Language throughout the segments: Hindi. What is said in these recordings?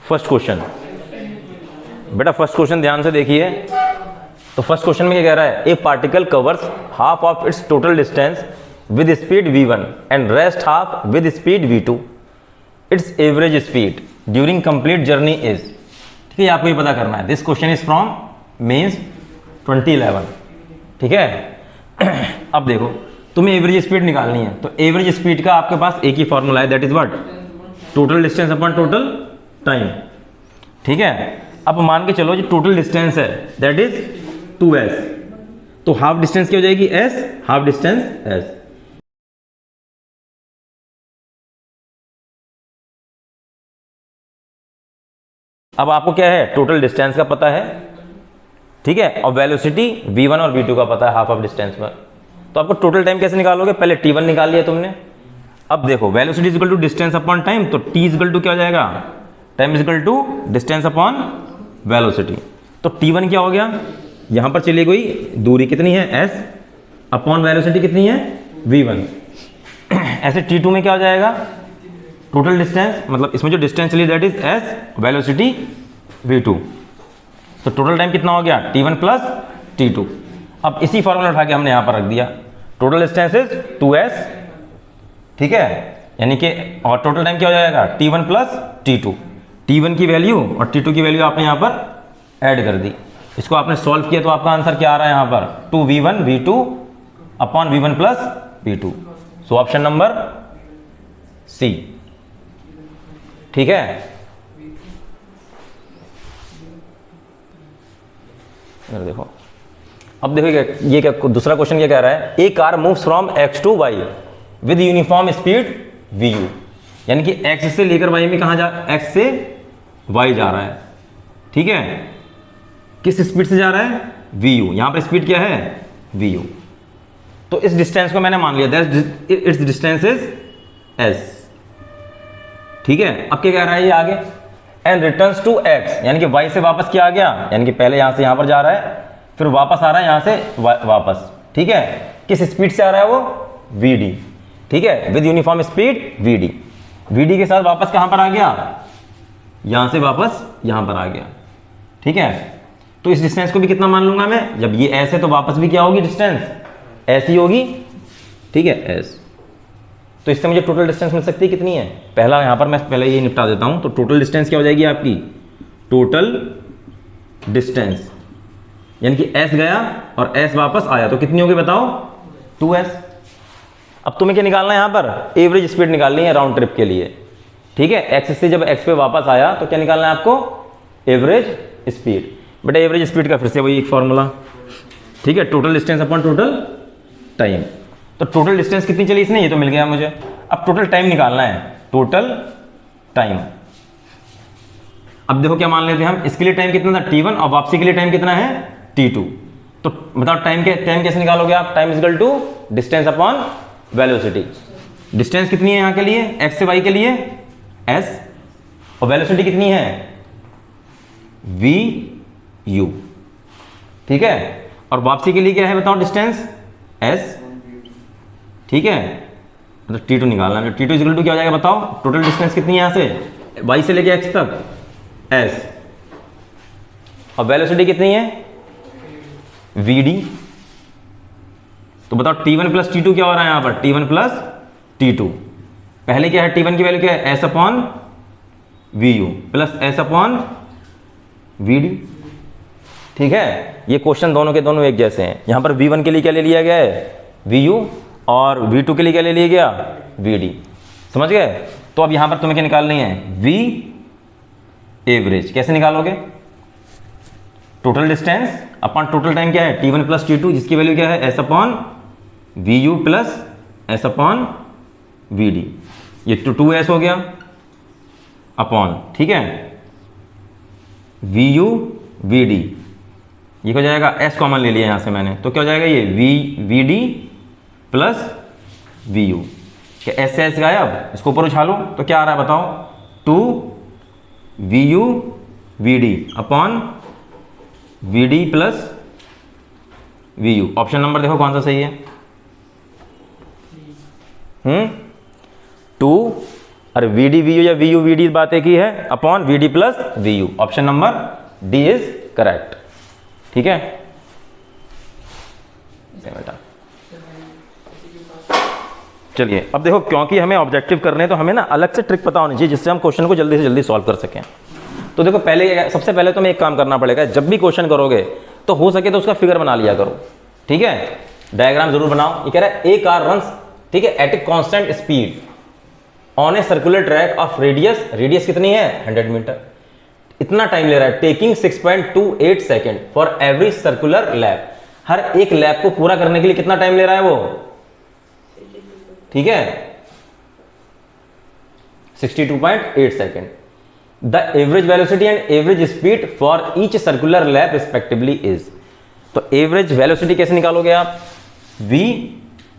फर्स्ट क्वेश्चन, बेटा फर्स्ट क्वेश्चन ध्यान से देखिए। तो फर्स्ट क्वेश्चन में क्या कह रहा है, a particle covers half of its total distance with speed v1 and rest half with speed v2, its average speed during complete journey is. ठीक है, आपको ये पता करना है। This question is from Mains 2011। ठीक है, अब देखो तुम्हें एवरेज स्पीड निकालनी है, तो एवरेज स्पीड का आपके पास एक ही फॉर्मूला है, that is what, total distance upon total time. ठीक है, अब मान के चलो जो टोटल डिस्टेंस है दैट इज 2s, तो हाफ डिस्टेंस क्या हो जाएगी s, हाफ डिस्टेंस s। अब आपको क्या है, टोटल डिस्टेंस का पता है, ठीक है, और वेलोसिटी v1 और v2 का पता है हाफ ऑफ डिस्टेंस पर। तो आपको टोटल टाइम कैसे निकालोगे, पहले t1 निकाल लिया तुमने। अब देखो velocity equal to distance upon time, तो t इक्वल टू क्या हो जाएगा, time equal to distance upon velocity. तो t1 क्या हो गया, यहां पर चली गई दूरी कितनी है s, अपॉन वेलोसिटी कितनी है v1। ऐसे t2 में क्या हो जाएगा, टोटल डिस्टेंस, मतलब इसमें जो डिस्टेंस चली that is s, velocity v2। तो टोटल टाइम कितना हो गया, t1 प्लस t2। अब इसी फॉर्मूला उठा के हमने यहां पर रख दिया, टोटल डिस्टेंस इज 2s। ठीक है, यानी कि और टोटल टाइम क्या हो जाएगा, t1 प्लस t2। t1 की वैल्यू और t2 की वैल्यू आपने यहां पर ऐड कर दी, इसको आपने सॉल्व किया तो आपका आंसर क्या आ रहा है यहां पर, 2v1 v2 upon v1 plus v2। So option number C. ठीक है, देखो अब देखो ये क्या दूसरा क्वेश्चन क्या कह रहा है, a car moves from x to y with uniform speed vu, यानी कि x से लेकर y में कहां जा, x से y जा रहा है। ठीक है, किस स्पीड से जा रहा है, vu, यहां पर स्पीड क्या है vu। तो इस डिस्टेंस को मैंने मान लिया that it's distance is s। ठीक है, अब क्या कह रहा है ये आगे, एंड रिटर्न्स टू x, यानी कि y से वापस क्या आ गया, यानी कि पहले यहां से यहां पर जा रहा है, फिर वापस आ रहा है यहां से वापस। ठीक है, किस स्पीड से आ रहा है वो, vd। ठीक है, with uniform speed vd, vd के साथ वापस कहां पर आ गया, यहां से वापस यहां पर आ गया। ठीक है, तो इस डिस्टेंस को भी कितना मान लूंगा मैं, जब ये s है तो वापस भी क्या होगी डिस्टेंस s ही होगी। ठीक है, s। तो इससे मुझे टोटल डिस्टेंस मिल सकती है कितनी है, पहला यहां पर मैं पहले ये निपटा देता हूं। तो टोटल डिस्टेंस क्या हो जाएगी आपकी, टोटल डिस्टेंस, यानी कि s गया और s वापस आया, तो कितनी होगी बताओ, 2s। अब तुम्हें क्या निकालना है यहां पर, एवरेज स्पीड निकालनी है राउंड ट्रिप के लिए। ठीक है, x से जब x पे वापस आया तो क्या निकालना है आपको, एवरेज स्पीड। बेटा एवरेज स्पीड का फिर से वही एक फॉर्मूला। ठीक है, total distance upon total time. तो टोटल डिस्टेंस कितनी चली इसने, ये तो मिल गया मुझे। अब टोटल टाइम निकालना है, टोटल टाइम। अब देखो क्या मान लेते हैं हम, इसके लिए टाइम कितना था t1 और वापसी के लिए टाइम कितना है t2। तो बताओ टाइम कैसे निकालोगे आप, time is equal to distance upon velocity. Distance कितनी है यहां के लिए, x से y के लिए s, और वेलोसिटी कितनी है vu। ठीक है, और वापसी के लिए क्या है बताओ, डिस्टेंस s। ठीक है, मतलब t2 निकालना है, t2 इक्वल टू क्या हो जाएगा बताओ, टोटल डिस्टेंस कितनी है यहां से y से लेके x तक s, और वेलोसिटी कितनी है vd। तो बताओ t1 प्लस t2 क्या हो रहा है यहां पर, t1 प्लस t2। पहले क्या है, t1 की वैल्यू क्या है, s upon vu plus s upon vd। ठीक है, ये क्वेश्चन दोनों के दोनों एक जैसे हैं। यहां पर v1 के लिए क्या ले लिया गया है vu, और v2 के लिए क्या ले लिया गया vd। समझ गए। तो अब यहां पर तुम्हें क्या निकालनी है, v एवरेज। कैसे निकालोगे, total distance upon total time क्या है, t1 प्लस t2, जिसकी वैल्यू क्या है s upon vu plus s upon vd। ये 2s हो गया अपॉन, ठीक है, vu vd, ये हो जाएगा s कॉमन ले लिया यहां से मैंने, तो क्या हो जाएगा ये vd प्लस vu। क्या s से s गायब, इसको ऊपर उछालो तो क्या आ रहा है बताओ, 2 vu vd upon vd plus vu। Option number देखो कौन सा सही है, 2 अरे वी डी वी यू या वी यू वी डी बात एक ही है, upon V D plus V U. Option number D is correct. ठीक है बेटा, चलिए अब देखो, क्योंकि हमें ऑब्जेक्टिव करने हैं तो हमें ना अलग से ट्रिक पता होनी चाहिए जिससे हम क्वेश्चन को जल्दी से जल्दी सॉल्व कर सकें। तो देखो पहले, सबसे पहले तो हमें एक काम करना पड़ेगा, जब भी क्वेश्चन करोगे तो हो सके तो उसका फिगर बना लिया करो। ठीक है, डायग्राम जरूर बनाओ। ये कह रहा है ए कार रन्स, ठीक है, at a constant speed on a circular track of radius, radius कितनी है 100 मीटर, इतना टाइम ले रहा है, taking 6.28 second for every circular lap. हर एक लैप को पूरा करने के लिए कितना टाइम ले रहा है वो, ठीक है 62.8 second. The average velocity and average speed for each circular lap respectively is. तो एवरेज वेलोसिटी कैसे निकालोगे आप, v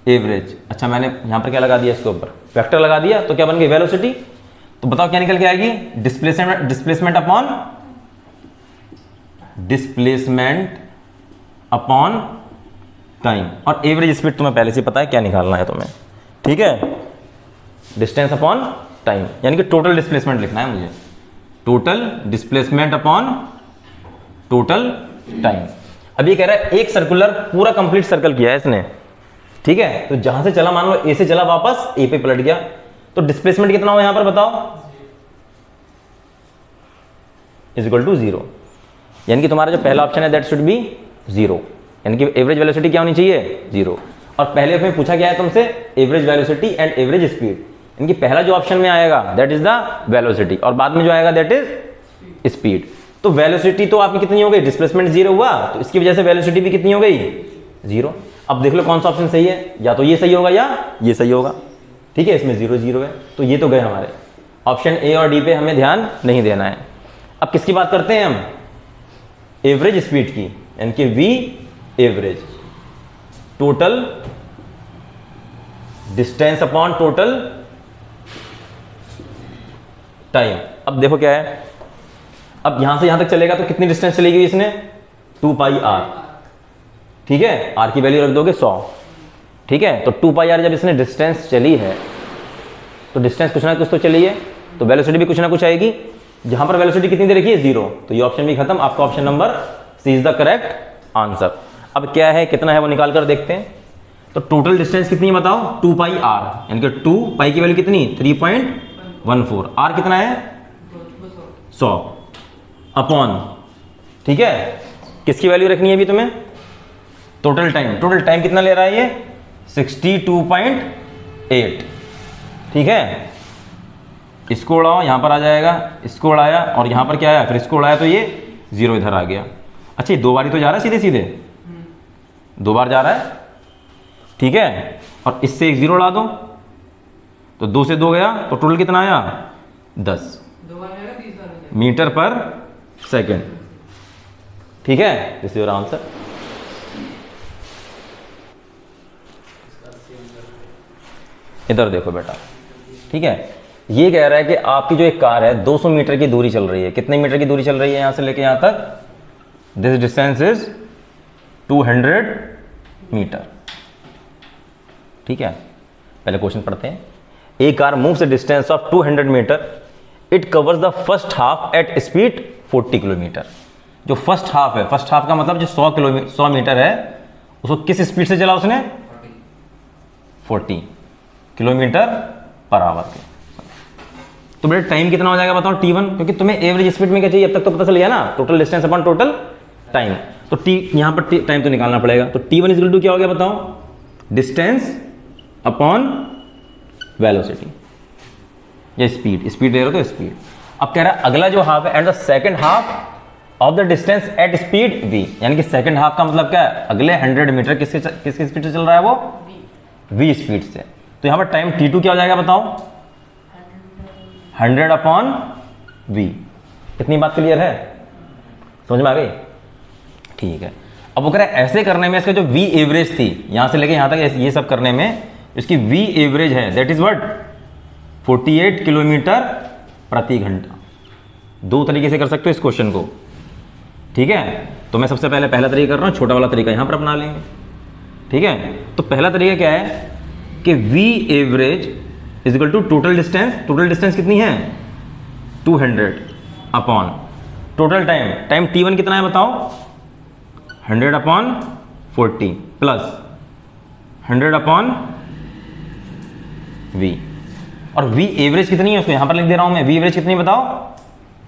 एवरेज, अच्छा मैंने यहां पर क्या लगा दिया, इसके ऊपर वेक्टर लगा दिया, तो क्या बन गई वेलोसिटी। तो बताओ क्या निकल के आएगी, डिस्प्लेसमेंट अपॉन टाइम। और एवरेज स्पीड तुम्हें पहले से पता है क्या निकालना है तुम्हें, ठीक है, डिस्टेंस अपॉन टाइम, यानी कि टोटल डिस्प्लेसमेंट लिखना है मुझे, total displacement upon total time. अब ये कह रहा है एक सर्कुलर पूरा कंप्लीट सर्कल किया है इसने, ठीक है, तो जहां से चला मान लो ए से चला वापस ए पे पलट गया, तो डिस्प्लेसमेंट कितना हो यहां पर बताओ, इज इक्वल टू 0। यानी कि तुम्हारा जो पहला ऑप्शन है दैट शुड बी 0, यानी कि एवरेज वेलोसिटी क्या होनी चाहिए 0। और पहले में पूछा गया है तुमसे average velocity and average speed, यानी कि पहला जो ऑप्शन में आएगा दैट इज द वेलोसिटी और बाद में जो आएगा दैट इज स्पीड। तो वेलोसिटी तो आपकी कितनी हो गई, डिस्प्लेसमेंट 0 हुआ, तो इसकी वजह से वेलोसिटी भी कितनी हो गई 0। अब देख लो कौन सा ऑप्शन सही है, या तो ये सही होगा या ये सही होगा, ठीक है, इसमें 0 0 है, तो ये तो गए हमारे। ऑप्शन ए और डी पे हमें ध्यान नहीं देना है। अब किसकी बात करते हैं हम, एवरेज स्पीड की, यानी कि V average, total distance upon total time. अब देखो क्या है, अब यहां से यहां तक चलेगा तो कितनी डिस्टेंस चलेगी इसने 2 पाई आर, ठीक है, आर की वैल्यू रख दोगे 100, ठीक है, तो 2 पाई आर जब इसने डिस्टेंस चली है तो डिस्टेंस कुछ ना कुछ तो चली है, तो वेलोसिटी भी कुछ ना कुछ आएगी। जहां पर वेलोसिटी कितनी दे रखी है 0, तो ये ऑप्शन भी खत्म, आपका option number C is the correct answer. अब क्या है, कितना है वो निकाल कर देखते हैं। तो टोटल डिस्टेंस कितनी है बताओ 2 पाई आर, यानी कि 2 पाई की वैल्यू कितनी 3.14, आर कितना है 100 अपॉन, ठीक है, किसकी वैल्यू रखनी है अभी तुम्हें, टोटल टाइम। टोटल टाइम कितना ले रहा है ये 62.8, ठीक है, इसको उड़ाओ यहां पर आ जाएगा, इसको उड़ाया और यहां पर क्या आया, फिर इसको उड़ाया तो ये 0 इधर आ गया। अच्छा ये 2 बार ही तो जा रहा है सीधे सीधे, 2 बार जा रहा है, ठीक है, और इससे एक 0 उड़ा दो तो 2 से 2 गया, तो टोटल कितना आया 10 मीटर पर सेकेंड, ठीक है, दिस इज योर आंसर। इधर देखो बेटा, ठीक है, ये कह रहा है कि आपकी जो एक कार है 200 मीटर की दूरी चल रही है, कितने मीटर की दूरी चल रही है यहां से लेके यहां तक, दिस डिस्टेंस इज 200 मीटर, ठीक है। पहले क्वेश्चन पढ़ते हैं। A car moves the distance of 200 metre, it covers the first half at speed 40 kilometre. जो फर्स्ट हाफ है, फर्स्ट हाफ का मतलब जो 100 मीटर है, उसको किस स्पीड से चला उसने 40 किलोमीटर पर आवर के। तो बेटा टाइम कितना हो जाएगा बताओ t1, क्योंकि तुम्हें एवरेज स्पीड में क्या चाहिए अब तक तो पता चल गया ना, total distance upon total time. तो t यहां पर टाइम तो निकालना पड़ेगा, तो t1 इज इक्वल टू क्या हो गया बताओ, डिस्टेंस अपॉन वेलोसिटी या स्पीड, स्पीड दे रहे हो तो स्पीड। अब कह रहा है अगला जो हाफ है and the second half of the distance at speed v, यानी कि सेकंड हाफ का मतलब क्या है, अगले 100 मीटर किसकी स्पीड से चल रहा है वो v स्पीड से। तो यहां पर टाइम t2 क्या हो जाएगा बताओ 100 अपॉन v। इतनी बात क्लियर है, समझ में आ गई, ठीक है। अब वो कह रहा है ऐसे करने में इसका जो v एवरेज थी यहां से लेके यहां तक ये सब करने में इसकी v एवरेज है दैट इज व्हाट 48 किलोमीटर प्रति घंटा। 2 तरीके से कर सकते हो इस क्वेश्चन को, ठीक है। तो मैं सबसे पहले पहला तरीका कर रहा हूं, छोटा वाला तरीका यहां पर अपना लेंगे, ठीक है। तो पहला तरीका क्या है कि v average is equal to total distance कितनी है 200 अपॉन टोटल टाइम t1 कितना है बताओ 100 अपॉन 40 प्लस 100 अपॉन v, और v एवरेज कितनी है उसको यहां पर लिख दे रहा हूं मैं, v एवरेज कितनी बताओ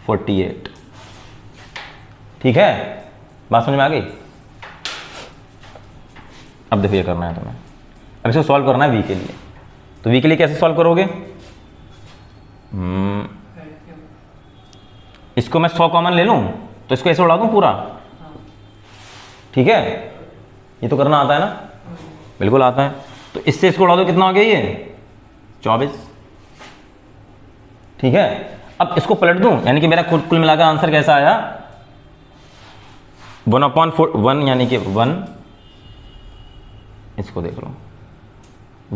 48। ठीक है, बात समझ में आ गई। अब देखो ये करना है तुम्हें, अब इसको सॉल्व करना है v के लिए। तो v के लिए कैसे सॉल्व करोगे, इसको मैं 100 कॉमन ले लूं तो इसको ऐसे उड़ा दूं पूरा, ठीक है, ये तो करना आता है ना, बिल्कुल आता है। तो इससे इसको उड़ा दो, कितना हो गया ये 24, ठीक है। अब इसको पलट दूं, यानी कि मेरा कुल मिलाकर आंसर कैसा आया 1/1 यानी कि 1, इसको देख लो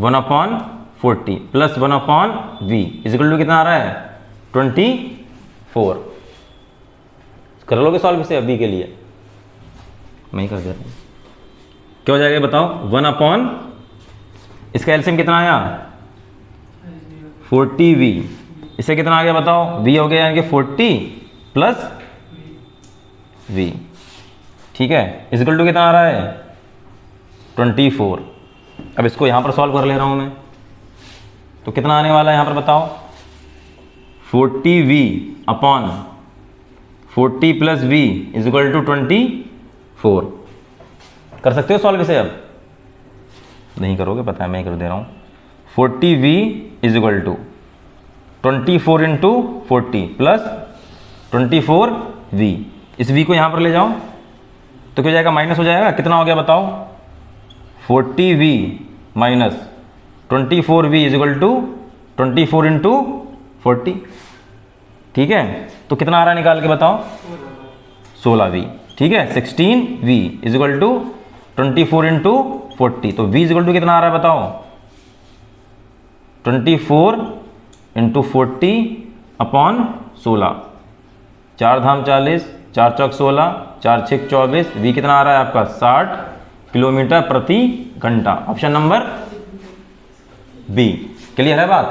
1/40 plus 1/v is equal to कितना आ रहा है 24। कर लोगे सॉल्व इसे अभी के लिए, मैं ही कर देता हूं। क्या हो जाएगा बताओ 1/, इसका एलसीएम कितना आया 40v, इससे कितना आ गया बताओ v हो गया यानी कि 40 प्लस v, ठीक है, इज इक्वल टू कितना आ रहा है 24। अब इसको यहां पर सॉल्व कर ले रहा हूं मैं, तो कितना आने वाला है यहां पर बताओ 40v upon 40 plus v is equal to 24। कर सकते हो सॉल्व इसे, अब नहीं करोगे पता है, मैं ही कर दे रहा हूं। 40v is equal to 24 into 40 plus 24v, इस v को यहां पर ले जाओ तो क्या हो जाएगा, माइनस हो जाएगा, कितना हो गया बताओ 40v minus 24v is equal to 24 into 40, ठीक है। तो कितना आ रहा है निकाल के बताओ 16v, ठीक है, 16v is equal to 24 into 40, तो v इज इक्वल टू कितना आ रहा है बताओ 24 इंटू 40 अपॉन 16, 4 धाम 40, 4 चौक 16, 4 छक 24, v कितना आ रहा है आपका 60 किलोमीटर प्रति घंटा, ऑप्शन नंबर बी। क्लियर है बात।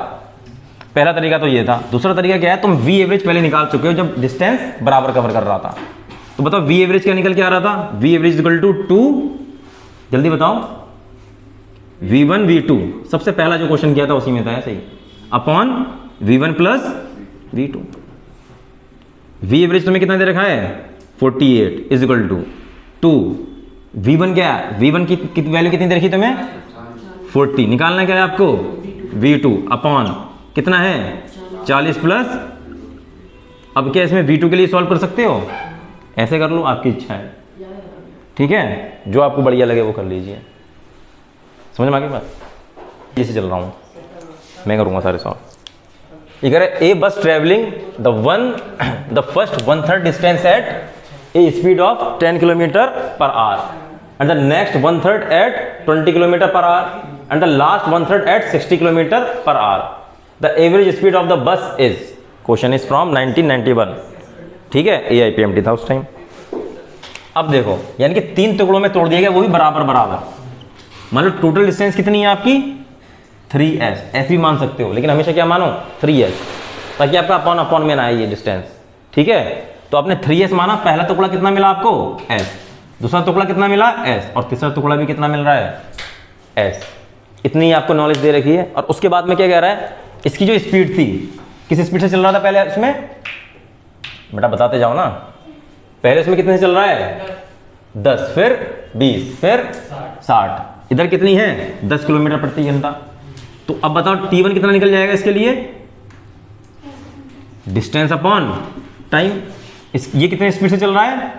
पहला तरीका तो ये था। दूसरा तरीका क्या है, तुम v एवरेज पहले निकाल चुके हो जब डिस्टेंस बराबर कवर कर रहा था। तो बताओ v एवरेज क्या निकल के आ रहा था, v एवरेज इक्वल टू 2, जल्दी बताओ v1 v2, सबसे पहला जो क्वेश्चन किया था उसी में था ऐसे ही, upon v1 plus v2। v average तुम्हें कितना दे रखा है 48 इज इक्वल टू 2, v1 क्या है, v1 की वैल्यू कितनी दे रखी तुम्हें 40, निकालना क्या है आपको v2 अपॉन कितना है 40 प्लस, अब क्या इसमें v2 के लिए सॉल्व कर सकते हो, ऐसे कर लो, आपकी इच्छा है, ठीक है, जो आपको बढ़िया लगे वो कर लीजिए। समझ में आ गई बात। इसे चल रहा हूँ मैं, करूँगा सारे सॉल्व। ये कह रहे a bus travelling the first 1/3 distance at a speed of 10 kilometre per hour and the next 1/3 at 20 kilometre per hour and the last 1/3 at 60 kilometre per hour. The average speed of the bus is, question is from 1991, ठीक है, AIPMT था उस टाइम। अब देखो यानी कि 3 टुकड़ों में तोड़ दिया गया, वो भी बराबर बराबर, मतलब टोटल डिस्टेंस कितनी है आपकी 3s, ऐसे भी मान सकते हो, लेकिन हमेशा क्या मानो 3s, ताकि आपका अपॉन अपॉन में ना आए ये डिस्टेंस, ठीक है। तो आपने 3s माना, पहला टुकड़ा कितना मिला आपको s, दूसरा टुकड़ा कितना मिला s, और तीसरा टुकड़ा भी कितना मिल रहा है s। इतनी आपको नॉलेज दे रखी है। और उसके बाद में क्या कह रहा है, इसकी जो स्पीड थी, किस स्पीड से चल रहा था पहले उसमें, बेटा बताते जाओ ना, पहले उसमें कितने से चल रहा है 10, फिर 20, फिर 60, इधर कितनी है 10 किलोमीटर प्रति घंटा। तो अब बताओ t1 कितना निकल जाएगा इसके लिए, डिस्टेंस अपॉन टाइम, ये कितने स्पीड से चल रहा है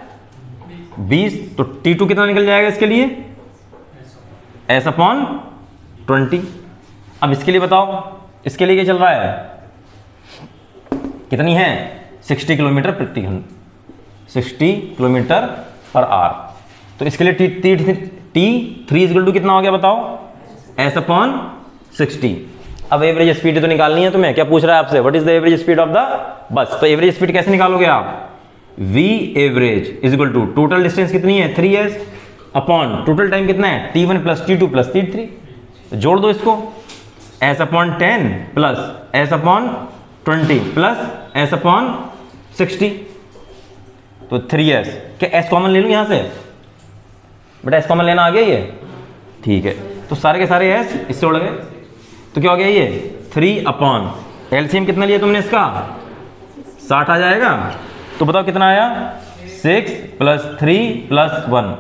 20, तो t2 कितना निकल जाएगा इसके लिए s अपॉन 20। अब इसके लिए बताओ, इसके लिए क्या चल रहा है, कितनी है 60 किलोमीटर प्रति घंटा, 60 किलोमीटर पर आवर। तो इसके लिए t3 इक्वल टू कितना हो गया बताओ s अपॉन 60। अब एवरेज स्पीड तो निकालनी है तुम्हें, क्या पूछ रहा है आपसे, what is the average speed of the bus. तो एवरेज स्पीड कैसे निकालोगे आप, v average is equal to total distance कितनी है 3s अपॉन टोटल टाइम कितना है t1 plus t2 plus t3, जोड़ दो इसको, S upon 10 plus S upon 20 plus S upon 60, तो 3s। क्या एस कॉमन ले लूँ यहाँ से? बेटा एस कॉमन लेना आ गया ये, ठीक है। तो सारे के सारे एस इससे उड़ गए, तो क्या हो गया ये 3 अपॉन एलसीएम कितना लिया तुमने इसका? 60 आ जाएगा। तो बताओ कितना आया? 6 + 3 + 1,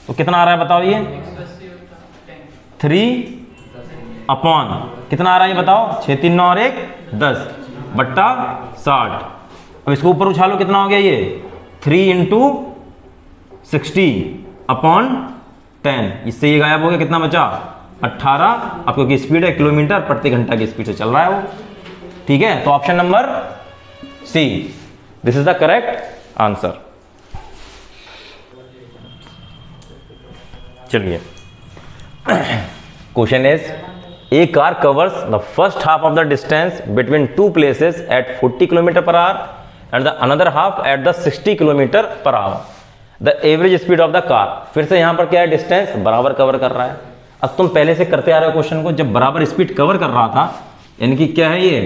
तो कितना आ रहा है बताओ? ये 3 अपॉन कितना आ रहा है ये बताओ? 6 3 9 और 1 10 बट्टा 60। अब इसको ऊपर उछालो, कितना हो गया ये? 3 × 60 अपॉन 10, इससे ये गायब हो गया, कितना बचा? 18। अब क्योंकि स्पीड है किलोमीटर प्रति घंटा की स्पीड से चल रहा है वो, ठीक है। तो option number C, this is the correct answer. चलिए question is, A car covers the first half of the distance between two places at 40 km/h and the another half at the 60 km/h. The average speed of the car. फिर से यहाँ पर क्या है? डिस्टेंस बराबर कवर कर रहा है। अब तुम पहले से करते आ रहे हो क्वेश्चन को, जब बराबर स्पीड कवर कर रहा था, यानी कि क्या है ये?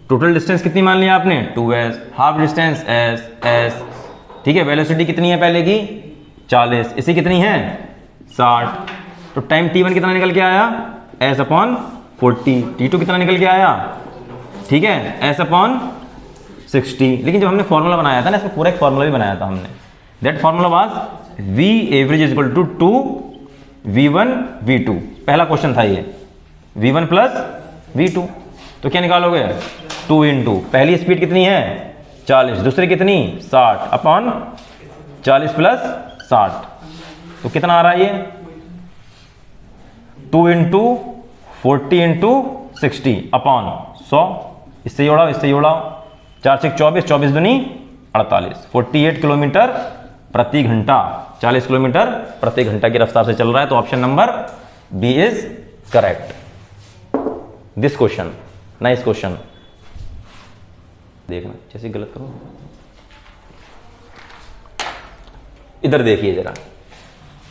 टोटल डिस्टेंस कितनी मान लिया आपने? 2s, हाफ डिस्टेंस s, ठीक है। वेलोसिटी कितनी है पहले की? 40, इसी कितनी है? 60। तो टाइम t1 कितना निकल के आया? s upon 40। t2 कितना निकल के आया? ठीक है, s अपॉन 60। लेकिन जब हमने फॉर्मूला बनाया था ना, इसमें पूरा एक फॉर्मूला भी बनाया था हमने। That formula was v average is equal to 2 v1 v2। पहला क्वेश्चन था ये, v1 प्लस v2। तो क्या निकालोगे? 2 × पहली स्पीड कितनी है? 40, दूसरी कितनी? 60 अपॉन 40 प्लस 60, तो कितना आ रहा है ये? 2 × 40 × 60 अपॉन 100। इससे जोड़ाओ, इससे जोड़ाओ, 4 से 24, 24 दूनी 48, 48 किलोमीटर प्रति घंटा, 40 किलोमीटर प्रति घंटा की रफ्तार से चल रहा है। तो option number B is correct. This question, nice question. देखना जैसे गलत करो, इधर देखिए जरा।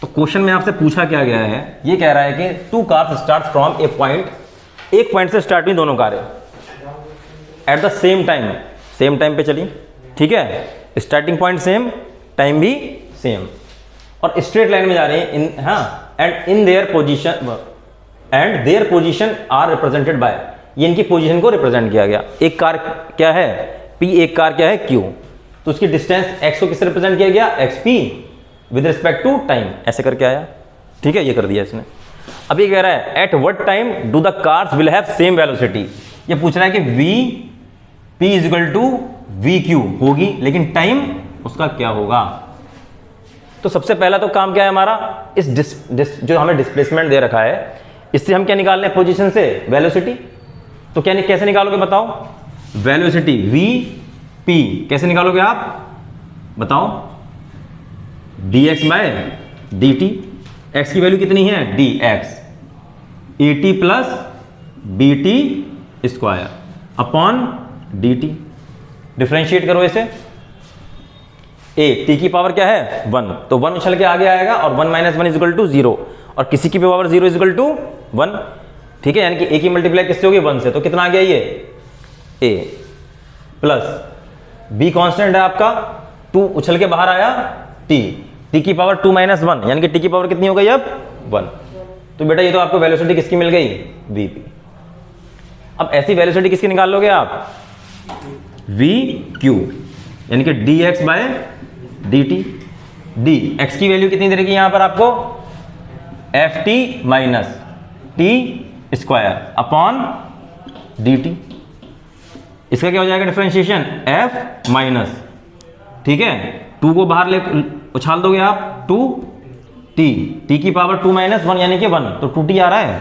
तो क्वेश्चन में आपसे पूछा क्या गया है? ये कह रहा है कि 2 cars start from a point, एक पॉइंट से स्टार्ट हुई दोनों कारें at the same time, same time पे चली, ठीक है। स्टार्टिंग पॉइंट सेम, टाइम भी सेम, और स्ट्रेट लाइन में जा रही है। हाँ, and in their position are represented by, ये इनकी पोजीशन को रिप्रेजेंट किया गया। एक कार क्या है? P, एक कार क्या है? Q। तो उसकी डिस्टेंस x को किससे रिप्रेजेंट किया गया? xp with respect to time, ऐसे करके आया, ठीक है। ये कर दिया इसने। अब ये कह रहा है at what time do the cars will have same velocity. ये पूछ रहा है कि Vp = Vq होगी, लेकिन टाइम उसका क्या होगा? तो सबसे पहला तो काम क्या है हमारा? इस जो हमें डिस्प्लेसमेंट दे रखा है, इससे हम क्या निकाल रहे हैं? पोजीशन से वेलोसिटी। तो क्या कैसे निकालोगे बताओ? वेलोसिटी Vp कैसे निकालोगे आप बताओ? dx/dt, x की वैल्यू कितनी है? dx, at plus bt² upon dt। Differentiate करो इसे। a, t की पावर क्या है? 1, तो 1 उछल के आगे आएगा, और 1 - 1 = 0, और किसी की भी पावर 0 = 1, ठीक है। यानी कि a की मल्टीप्लाई किससे होगी? 1 से। तो कितना आ गया ये? a प्लस b कांस्टेंट है आपका, 2 उछल के बाहर आया, t की पावर 2 - 1, यानी कि t की पावर कितनी हो गई अब? 1। तो बेटा ये तो आपको वेलोसिटी किसकी मिल गई? vp। अब ऐसी वेलोसिटी किसकी निकाल लोगे आप? vq, यानी कि dx/dt। x की वैल्यू कितनी दे रही है यहां पर आपको? ft - t² upon dt। इसका क्या हो जाएगा डिफरेंशिएशन? f माइनस, ठीक है, 2 को बाहर ले उछाल दोगे आप, 2t की पावर 2 - 1 यानी कि 1, तो 2t आ रहा है।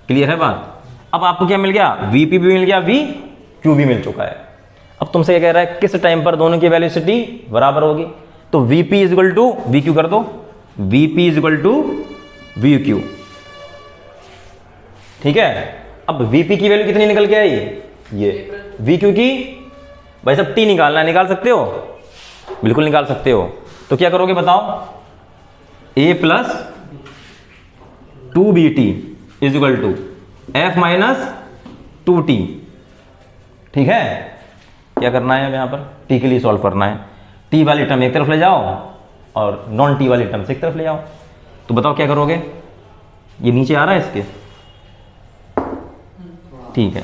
क्लियर है बात? अब आपको क्या मिल गया? vp भी मिल गया, vq भी मिल चुका है। अब तुमसे क्या कह रहा है? किस टाइम पर दोनों की वेलोसिटी बराबर होगी? तो vp = vq कर दो, vp = vq, ठीक है। अब vp की वैल्यू कितनी निकल के आई? ये vq की, भाई सब t निकालना है, निकाल सकते हो? बिल्कुल निकाल सकते हो। तो क्या करोगे बताओ? a + 2bt = f minus 2t। ठीक है, क्या करना है अब यहाँ पर t के लिए सॉल्व करना है। t वाली टर्म एक तरफ ले जाओ और नॉन t वाली टर्म से एक तरफ ले आओ। तो बताओ क्या करोगे, ये नीचे आ रहा है इसके, ठीक है,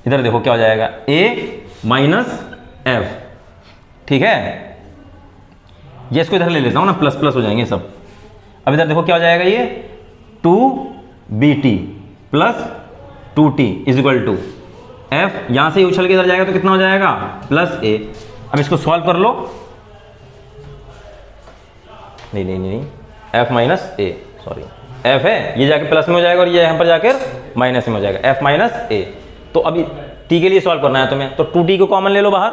इधर देखो क्या हो जाएगा a माइनस f। ठीक है, ये इसको इधर ले लेता हूँ ना, प्लस प्लस हो जाएंगे सब। अब इधर देखो क्या हो जाएगा, ये 2bt plus 2t is equal to f, यहां से उछल के इधर जाएगा तो कितना हो जाएगा प्लस a। अब इसको सॉल्व कर लो, नहीं नहीं नहीं, f minus a, sorry f है, ये जाके प्लस में हो जाएगा और ये यहां पर जाकर माइनस में हो जाएगा, f माइनस a। तो अभी t के लिए सॉल्व करना है तुम्हें, तो 2t को कॉमन ले लो बाहर,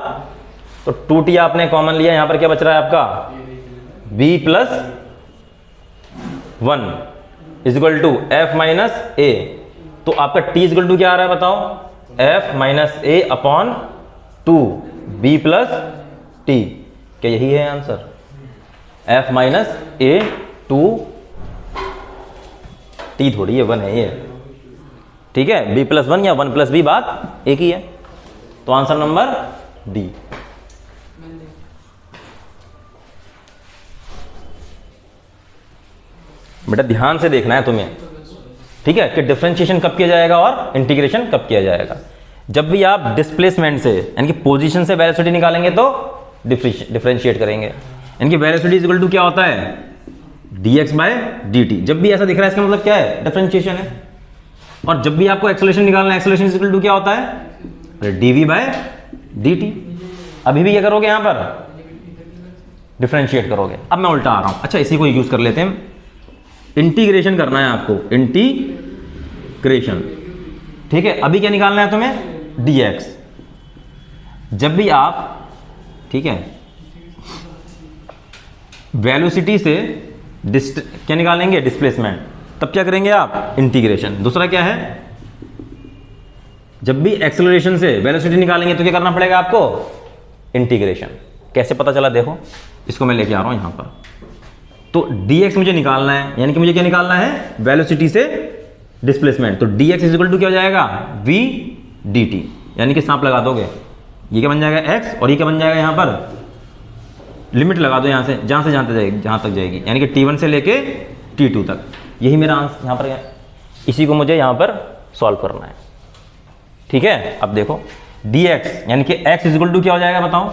तो 2t आपने कॉमन लिया, यहां पर क्या बच रहा है आपका b plus 1 is equal to f minus a। तो आपका t इज इक्वल टू क्या आ रहा है बताओ, f minus a upon 2 b plus t। क्या यही है answer, f minus a 2 t थोड़ी है 1 है ये। ठीक है, b प्लस 1 या 1 प्लस b बात एक ही है। तो आंसर नंबर डी। बेटा ध्यान से देखना है तुम्हें, ठीक है, कि डिफरेंशिएशन कब किया जाएगा और इंटीग्रेशन कब किया जाएगा। जब भी आप डिस्प्लेसमेंट से यानी कि पोजीशन से वेलोसिटी निकालेंगे तो डिफरेंशिएट करेंगे, यानी कि वेलोसिटी इज इक्वल टू क्या होता है dx बाय dt। जब भी ऐसा दिख रहा है इसका मतलब क्या है, डिफरेंशिएशन है। और जब भी आपको एक्सेलरेशन निकालना है, एक्सेलरेशन इज इक्वल टू क्या होता है dv बाय dt। अभी भी क्या करोगे, यहां पर डिफरेंशिएट करोगे। अब मैं उल्टा आ रहा हूं, अच्छा इसी को यूज कर लेते हैं, इंटीग्रेशन करना है आपको, इंटीग्रेशन। ठीक है, अभी क्या निकालना है तुम्हें dx। जब भी आप, ठीक है, वेलोसिटी से क्या निकालेंगे डिस्प्लेसमेंट, तब क्या करेंगे आप इंटीग्रेशन। दूसरा क्या है, जब भी एक्सेलरेशन से वेलोसिटी निकालेंगे तो क्या करना पड़ेगा आपको इंटीग्रेशन। कैसे पता चला देखो, इसको मैं लेके आ रहा हूं यहां पर। तो dx मुझे निकालना है, यानी कि मुझे क्या निकालना है वेलोसिटी से डिस्प्लेसमेंट। तो dx इज इक्वल टू क्या हो जाएगा v dt, यानी कि सांप लगा दोगे, ये क्या बन जाएगा x और ये क्या बन जाएगा, यहां पर लिमिट लगा दो यहां से जहां तक जाएगी, यानी कि t1 से लेके t2 तक। यही मेरा आंसर यहां पर है, इसी को मुझे यहां पर सॉल्व करना है। ठीक है, अब देखो dx यानी कि x इज इक्वल टू क्या हो जाएगा बताओ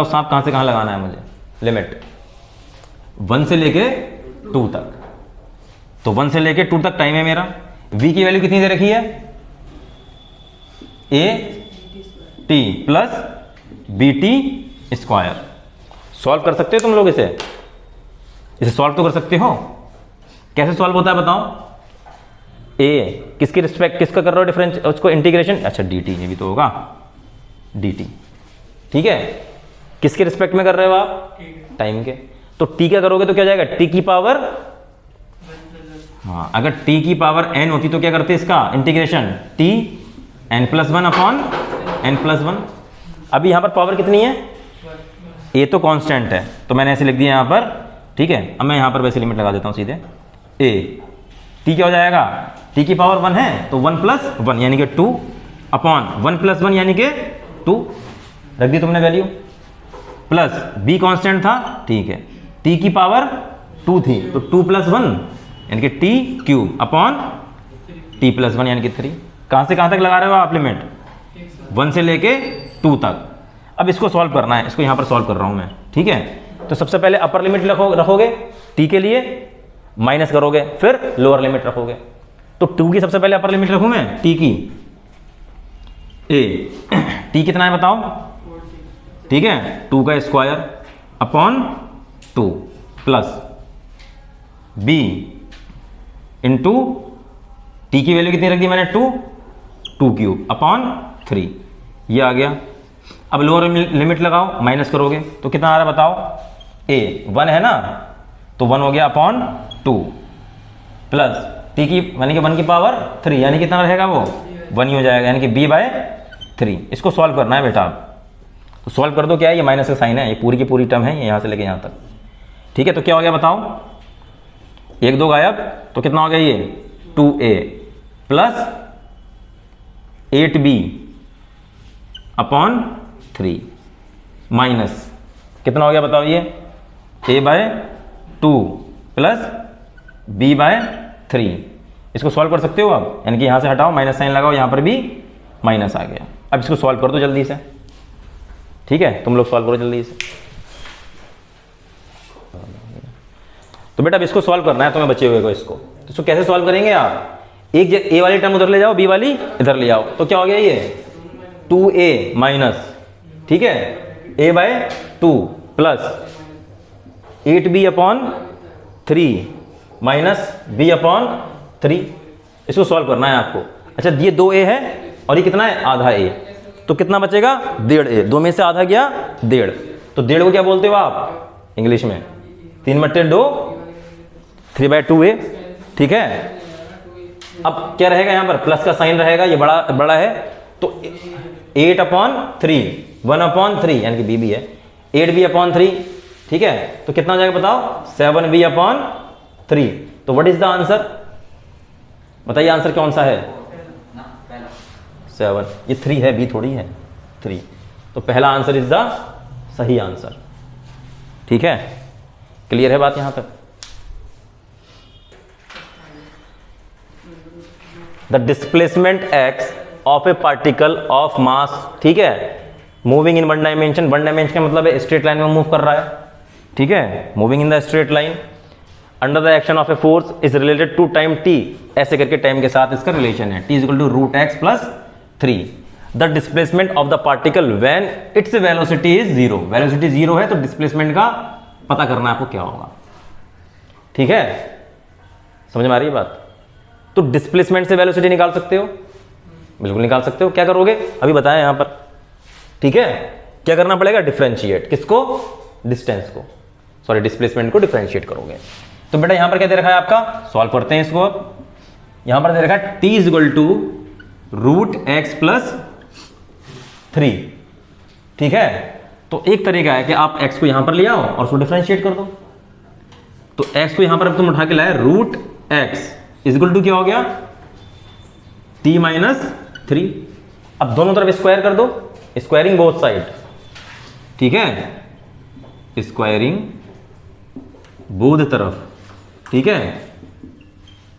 सांप कहां से कहां लगाना है मुझे, लिमिट 1 से लेके 2 तक। तो 1 से लेके 2 तक टाइम है मेरा, v की वैल्यू कितनी दे रखी है a t plus B T square. Solve कर सकते हो तुम लोग इसे सॉल्व तो कर सकते हो। कैसे सॉल्व होता है बताओ, a किसकी रिस्पेक्ट, किसका कर रहे हो डिफरेंस, उसको इंटीग्रेशन, अच्छा dt, ये भी तो होगा dt। ठीक है, किसके रिस्पेक्ट में कर रहे हो आप, टाइम के। तो t क्या करोगे तो क्या जाएगा t की पावर, हाँ अगर t की पावर n होती तो क्या करते इसका integration t n plus 1 upon n plus 1। अभी यहां पर पावर कितनी है, a तो कांस्टेंट है तो मैंने ऐसे लिख दिया यहां पर। ठीक है, अब मैं यहां पर वैसे लिमिट लगा देता हूं सीधे, a t क्या हो जाएगा, t की पावर 1 है तो 1 प्लस 1 यानी कि 2 अपॉन 1 प्लस 1 यानी कि 2 रख दी तुमने वैल्यू, प्लस b कांस्टेंट था, ठीक है, t की पावर 2 थी तो 2 प्लस 1 यानी कि t cube upon t plus 1 यानी कि 3। कहां से कहां तक लगा रहे हो आप लिमिट, 1 से लेके 2 तक। अब इसको सॉल्व करना है, इसको यहां पर सॉल्व कर रहा हूं मैं। ठीक है, तो सबसे पहले अपर लिमिट रखोगे t के लिए, माइनस करोगे, फिर लोअर लिमिट रखोगे। तो 2 की सबसे पहले अपर लिमिट रखूं मैं t की, t कितना है बताओ, ठीक है 2 का स्क्वायर अपॉन 2 प्लस b इंटू t की वैल्यू कितनी रख दी मैंने 2 क्यूब अपॉन 3, ये आ गया। अब लोअर लिमिट लगाओ, माइनस करोगे तो कितना आ रहा है बताओ, a 1 है ना तो 1 हो गया अपॉन 2 प्लस t की यानी कि 1 की पावर 3 यानी कितना रहेगा वो 1 ही हो जाएगा, यानी कि b बाय 3। इसको सॉल्व करना है बेटा आप, तो सॉल्व कर दो। क्या है ये माइनस का साइन है, ये पूरी की पूरी टर्म है, ये यहाँ से लेके यहाँ तक। ठीक है, तो क्या हो गया बताओ, 1 2 गायब तो कितना हो गया ये 2a plus 8b upon 3 minus कितना हो गया बताओ ये a बाय 2 प्लस b बाय 3। इसको सॉल्व कर सकते हो आप, यानी कि यहां से हटाओ, माइनस साइन लगाओ, यहां पर भी माइनस आ गया। अब इसको सॉल्व कर दो जल्दी से, ठीक है, तुम लोग सॉल्व करो जल्दी से। तो बेटा अब इसको सॉल्व करना है तुम्हें बचे हुए को, इसको तो इसको कैसे सॉल्व करेंगे आप, एक ए वाली टर्म उधर ले जाओ, बी वाली इधर ले आओ, तो क्या हो गया ये 2a माइनस, ठीक है, a बाय 2 प्लस 8b upon 3 minus b upon 3। इसको सॉल्व करना है आपको। अच्छा ये 2a है और ये कितना है आधा a, तो कितना बचेगा 1.5a, 2 में से आधा गया 1.5, तो 1.5 को क्या बोलते हो आप इंग्लिश में 3/2 3/2a, ठीक है। अब क्या रहेगा यहां पर प्लस का साइन रहेगा, ये बड़ा है, तो 8/3 1/3 यानी कि b भी है 8b/3, ठीक है, तो कितना हो जाएगा बताओ 7b/3। तो व्हाट इज द आंसर, बताइए आंसर कौन सा है 7, ये 3 है, b थोड़ी है 3, तो पहला आंसर इज द सही आंसर, ठीक है। क्लियर है बात यहां तक। The displacement x of A particle of mass, ठीक है, moving in one dimension, one dimension का मतलब है स्ट्रेट लाइन में मूव कर रहा है, ठीक है, moving in the straight line under the action of a force is related to time t, ऐसे करके टाइम के साथ इसका रिलेशन है, t equal to √x + 3। The displacement of the particle when its velocity is 0, velocity 0 है तो डिस्प्लेसमेंट का पता करना है आपको क्या होगा, ठीक है, समझ में आ रही है बात। तो डिस्प्लेसमेंट से वेलोसिटी निकाल सकते हो, बिल्कुल निकाल सकते हो। क्या करोगे अभी बताया यहां पर, ठीक है, क्या करना पड़ेगा डिफरेंशिएट, किसको, डिस्टेंस को, सॉरी डिस्प्लेसमेंट को डिफरेंशिएट करोगे। तो बेटा यहां पर क्या दे रखा है आपका, सॉल्व करते हैं इसको। अब यहां पर दे रखा है t इक्वल टू √x + 3, ठीक है। तो एक तरीका है कि आप x को यहां पर ले आओ और उसको डिफरेंशिएट कर दो। तो x को यहां पर अब तुम उठा के लाए, √x इक्वल टू क्या हो गया t - 3। अब दोनों तरफ स्क्वायर कर दो, स्क्वायरिंग बोथ साइड, ठीक है, स्क्वायरिंग बोथ तरफ, ठीक है।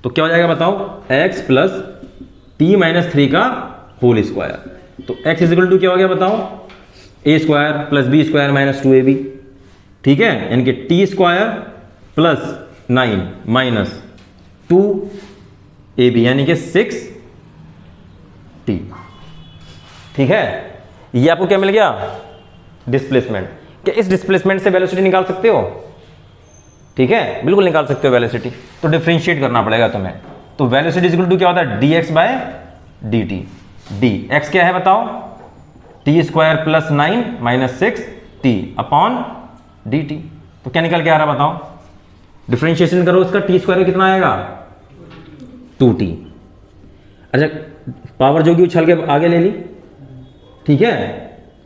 तो क्या हो जाएगा बताओ x + t - 3 का होल स्क्वायर। तो x इक्वल टू क्या हो गया बताओ a² + b² - 2ab, ठीक है, यानी कि t² + 9 - 2ab यानी कि 6t, ठीक है। ये आपको क्या मिल गया डिस्प्लेसमेंट। क्या इस डिस्प्लेसमेंट से वेलोसिटी निकाल सकते हो, ठीक है, बिल्कुल निकाल सकते हो वेलोसिटी। तो डिफरेंशिएट करना पड़ेगा तुम्हें। तो वेलोसिटी इक्वल टू क्या होता है dx/dt, dx क्या है बताओ t² + 9 - 6t अपॉन dt। तो क्या निकल के आ रहा बताओ, डिफरेंशिएशन करो इसका, t² कितना आएगा 2t। अच्छा पावर जो कि उछल के आगे ले ली, ठीक है,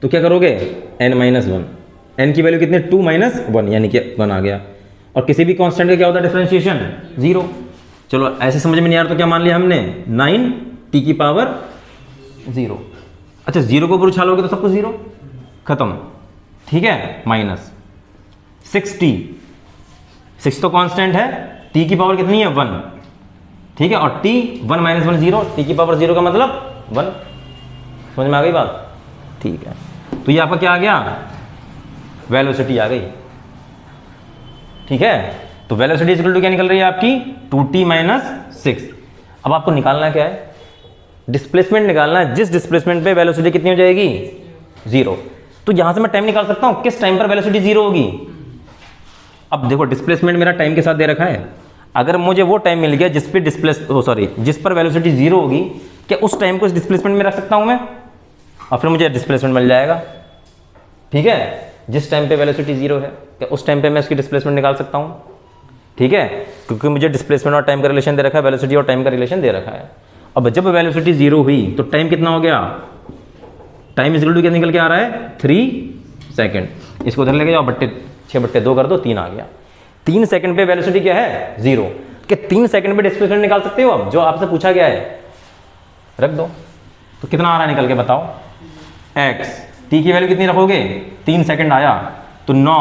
तो क्या करोगे n - 1, n की वैल्यू कितनी 2 - 1 यानी कि 1 आ गया। और किसी भी कांस्टेंट का क्या होता है डिफरेंशिएशन 0। चलो ऐसे समझ में नहीं आ रहा तो क्या मान लिया हमने 9t⁻0। अच्छा 0 को ऊपर उछालोगे तो सब कुछ 0 खत्म, ठीक है, -6t, 6 तो कांस्टेंट है, t की पावर कितनी है 1, ठीक है, और t 1 - 1 0, t की पावर 0 का मतलब 1। समझ में आ गई बात, ठीक है। तो ये आपका क्या आ गया वेलोसिटी आ गई, ठीक है। तो वेलोसिटी इक्वल टू क्या निकल रही है आपकी 2t - 6। अब आपको निकालना क्या है डिस्प्लेसमेंट निकालना है, जिस डिस्प्लेसमेंट पे वेलोसिटी कितनी हो जाएगी 0। तो यहां से मैं टाइम निकाल सकता हूं किस टाइम पर वेलोसिटी 0 होगी। अब देखो डिस्प्लेसमेंट मेरा टाइम के साथ दे रखा है, अगर मुझे वो टाइम मिल गया जिस पे जिस पर वेलोसिटी 0 होगी, क्या उस टाइम को इस डिस्प्लेसमेंट में रख सकता हूं मैं और फिर मुझे डिस्प्लेसमेंट मिल जाएगा, ठीक है। जिस टाइम पे वेलोसिटी 0 है क्या उस टाइम पे मैं उसकी डिस्प्लेसमेंट निकाल सकता हूं, ठीक है, क्योंकि मुझे डिस्प्लेसमेंट और टाइम का रिलेशन दे रखा है, वेलोसिटी और टाइम का रिलेशन दे रखा है। अब जब वेलोसिटी 0 हुई तो टाइम कितना हो गया, टाइम इक्वल टू क्या निकल के आ रहा है 3 सेकंड। इसको उधर लेके जाओ, 6/2 कर दो, 3 आ गया। 3 सेकंड पे वेलोसिटी क्या है 0। कि 3 सेकंड में डिस्प्लेसमेंट निकाल सकते हो आप, जो आपसे पूछा गया है, रख दो। तो कितना आ रहा है निकल के बताओ, x, t की वैल्यू कितनी रखोगे, 3 सेकंड आया, तो 9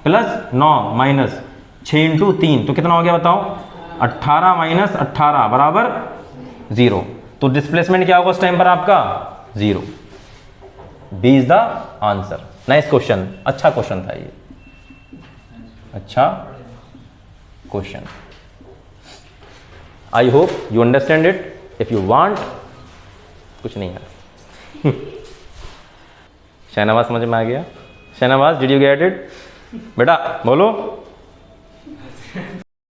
+ 9 माइनस 6 × 3, तो कितना हो गया बताओ, 18 - 18 बराबर 0। तो डिस्प्लेसमेंट क्या होगा उस टाइम पर आपका, 0। B is the answer. Nice question, अच्छा क्वेश्चन था ये, अच्छा question. I hope you understand it. If you want, कुछ नहीं है। शहनवाज समझ में आ गया? Shahnawaz, did you get it? बेटा बोलो।